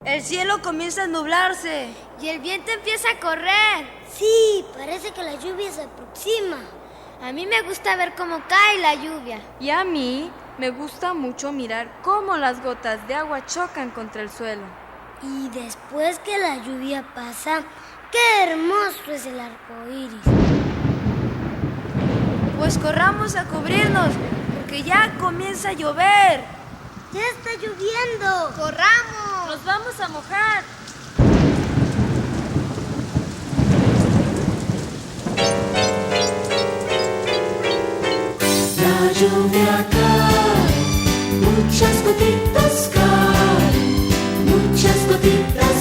El cielo comienza a nublarse. Y el viento empieza a correr. Sí, parece que la lluvia se aproxima. A mí me gusta ver cómo cae la lluvia. Y a mí me gusta mucho mirar cómo las gotas de agua chocan contra el suelo. Y después que la lluvia pasa, qué hermoso es el arco iris. Pues corramos a cubrirnos, porque ya comienza a llover. ¡Ya está lloviendo! ¡Corramos! ¡Nos vamos a mojar! La lluvia cae, muchas gotitas caen, muchas gotitas